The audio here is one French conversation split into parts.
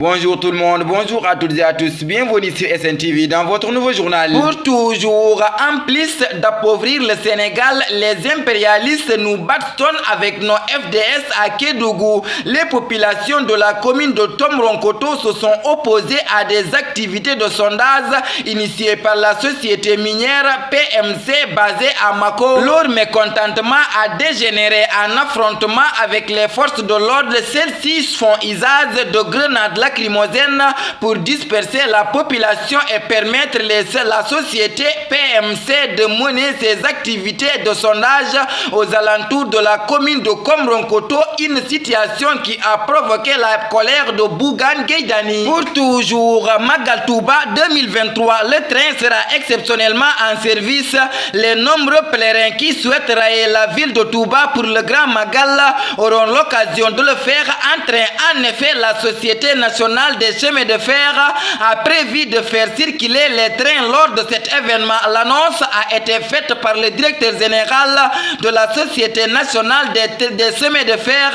Bonjour tout le monde, bonjour à toutes et à tous, bienvenue sur SNTV dans votre nouveau journal. Pour toujours, en plus d'appauvrir le Sénégal, les impérialistes nous bastonnent avec nos FDS à Kédougou. Les populations de la commune de Tomronkoto se sont opposées à des activités de sondage initiées par la société minière PMC basée à Mako. Leur mécontentement a dégénéré en affrontement avec les forces de l'ordre. Celles-ci font usage de grenades lacrymogènes pour disperser la population et permettre la société PMC de mener ses activités de sondage aux alentours de la commune de Komronkoto, une situation qui a provoqué la colère de Bougane Gueye Dany. Pour toujours, Magal Touba 2023, le train sera exceptionnellement en service. Les nombreux pèlerins qui souhaitent railler la ville de Touba pour le Grand Magal auront l'occasion de le faire en train. En effet, la Société nationale des chemins de fer a prévu de faire circuler les trains lors de cet événement. L'annonce a été faite par le directeur général de la Société nationale des chemins de fer,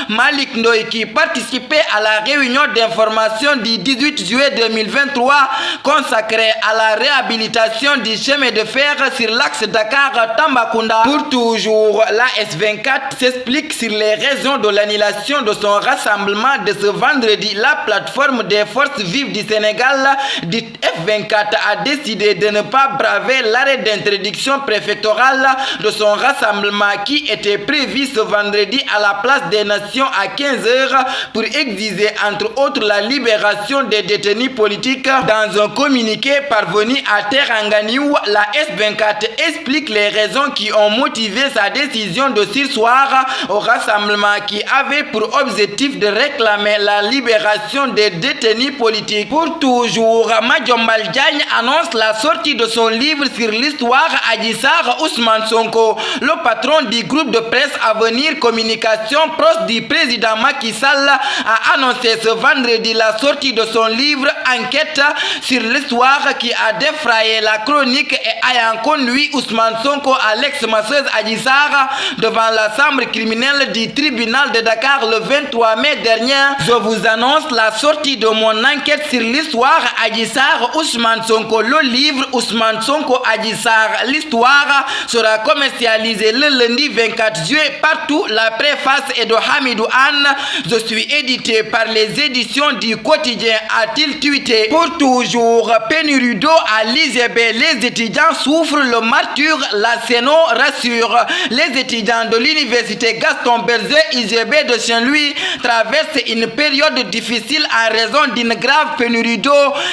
Malik Ndoye, qui participait à la réunion d'information du 18 juillet 2023 consacrée à la réhabilitation du chemin de fer sur l'axe Dakar-Tambacounda. Pour toujours, la S24 s'explique sur les raisons de l'annulation de son rassemblement de ce vendredi. La plateforme des forces vives du Sénégal, dite F24, a décidé de ne pas braver l'arrêt d'interdiction préfectorale de son rassemblement qui était prévu ce vendredi à la place des Nations à 15 h pour exiger entre autres la libération des détenus politiques. Dans un communiqué parvenu à Teranganiou, la S24 explique les raisons qui ont motivé sa décision de surseoir au rassemblement qui avait pour objectif de réclamer la libération des détenus politiques. Pour toujours, Madiambal Diagne annonce la sortie de son livre sur l'histoire Adji Sarr Ousmane Sonko. Le patron du groupe de presse Avenir Communication, proche du président Macky Sall, a annoncé ce vendredi la sortie de son livre Enquête sur l'histoire qui a défrayé la chronique et ayant conduit Ousmane Sonko à l'ex-masseuse Adji Sarr devant la chambre criminelle du tribunal de Dakar le 23 mai dernier. Je vous annonce la sortie de mon enquête sur l'histoire Adji Sarr Ousmane Sonko. Le livre Ousmane Sonko Adji Sarr, l'histoire sera commercialisé le lundi 24 juillet partout. La préface est de Hamidou Anne. Je suis édité par les éditions du quotidien, a-t-il tweeté. Pour toujours, pénurie d'eau à l'ISEB. Les étudiants souffrent le martyre, la Séno rassure. Les étudiants de l'université Gaston Berger ISEB de Saint-Louis traversent une période difficile en raison d'une grave pénurie d'eau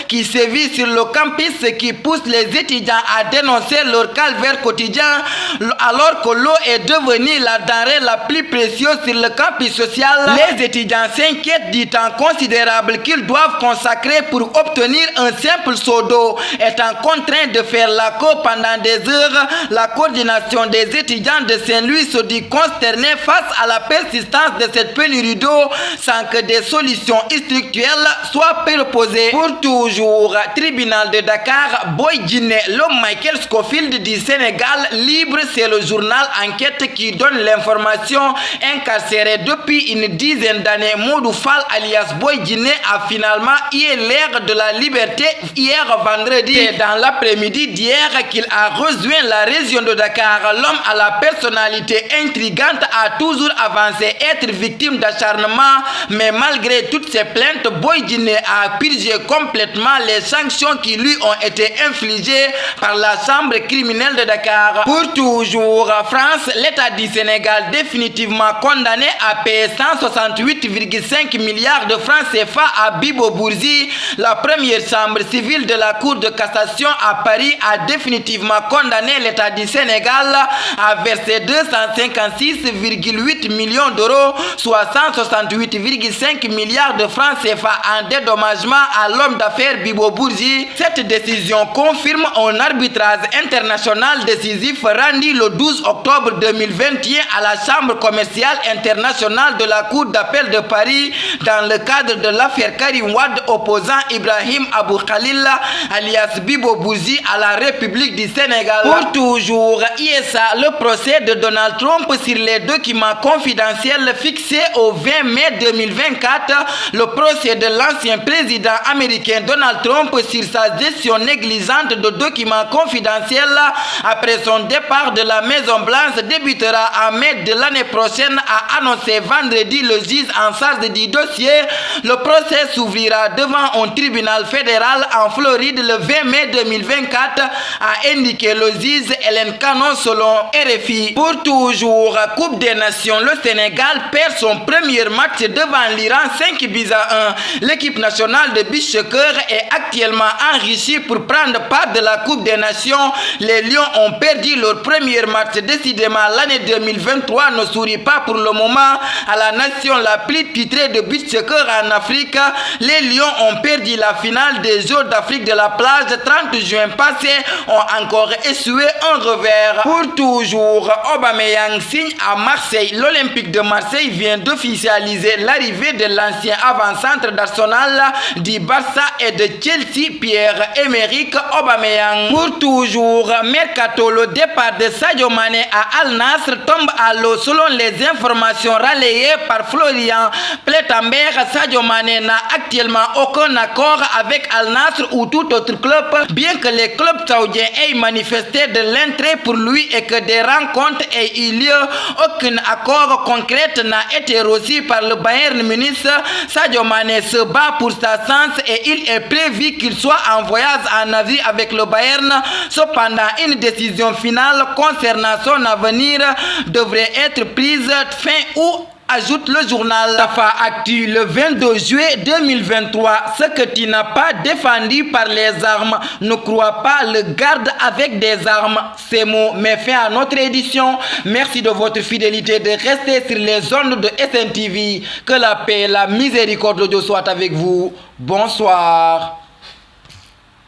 qui sévit sur le campus, ce qui pousse les étudiants à dénoncer leur calvaire quotidien alors que l'eau est devenue la denrée la plus précieuse sur le campus social. Les étudiants s'inquiètent du temps considérable qu'ils doivent consacrer pour obtenir un simple seau d'eau. Étant contraints de faire la queue pendant des heures, la coordination des étudiants de Saint-Louis se dit consternée face à la persistance de cette pénurie d'eau sans que des solutions structurelles soient proposées. Pour toujours, tribunal de Dakar, Boy Djiné, le Michael Scofield du Sénégal libre, c'est le journal Enquête qui donne l'information. Incarcéré depuis une dizaine d'années, Modou Fall alias Boy Djiné a finalement eu l'air de la liberté hier vendredi. C'est dans l'après-midi d'hier qu'il a rejoint la région de Dakar. L'homme à la personnalité intrigante a toujours avancé être victime d'acharnement, mais malgré toutes ces plaintes, Boy Djiné a purgé complètement les sanctions qui lui ont été infligées par la chambre criminelle de Dakar. Pour toujours, France, l'État du Sénégal définitivement condamné à payer 168,5 milliards de francs CFA à Bibo Bourgi. La première chambre civile de la Cour de cassation à Paris a définitivement condamné l'État du Sénégal à verser 256,8 millions d'euros, soit 168,5 milliards de francs CFA en dédommagement à l'homme d'affaires Bibo Bourgi. Cette décision confirme un arbitrage international décisif rendu le 12 octobre 2021 à la Chambre commerciale internationale de la Cour d'appel de Paris dans le cadre de l'affaire Karim Wade opposant Ibrahim Abou Khalil alias Bibo Bourgi à la République du Sénégal. Pour toujours, ISA, le procès de Donald Trump sur les documents confidentiels fixé au 20 mai 2024, le procès de l'ancien président américain Donald Trump sur sa gestion négligente de documents confidentiels après son départ de la Maison-Blanche débutera en mai de l'année prochaine, a annoncé vendredi le juge en charge du dossier. Le procès s'ouvrira devant un tribunal fédéral en Floride le 20 mai 2024, a indiqué le juge Hélène Canon selon RFI. Pour toujours, Coupe des Nations, le Sénégal perd son premier match devant l'Iran 5-1. L'équipe nationale de beach soccer est actuellement enrichie pour prendre part de la Coupe des Nations. Les Lions ont perdu leur premier match. Décidément, l'année 2023 ne sourit pas pour le moment à la nation la plus titrée de beach soccer en Afrique. Les Lions ont perdu la finale des Jeux d'Afrique de la plage 30 juin passé, ont encore essuyé un revers. Pour toujours, Aubameyang signe à Marseille. L'Olympique de Marseille vient d'officialiser l'arrivée de l'ancien avant-centre d'Arsenal, du Barça et de Chelsea, Pierre-Emerick Aubameyang. Pour toujours, mercato, le départ de Sadio Mané à Al Nassr tombe à l'eau selon les informations relayées par Florian Plettenberg. Sadio Mané n'a actuellement aucun accord avec Al Nassr ou tout autre club, bien que les clubs saoudiens aient manifesté de l'intérêt pour lui et que des rencontres aient eu lieu. Aucun accord concret n'a été reçu par le Bayern Munich. Sadio Mané se bat pour sa chance et il est prévu qu'il soit en voyage en Asie avec le Bayern. Cependant, une décision finale concernant son avenir devrait être prise fin août, ajoute le journal Tafa Actu le 22 juillet 2023. Ce que tu n'as pas défendu par les armes, ne crois pas le garde avec des armes. Ces mots mettent fin à notre édition. Merci de votre fidélité, de rester sur les ondes de SNTV. Que la paix et la miséricorde de Dieu soient avec vous. Bonsoir.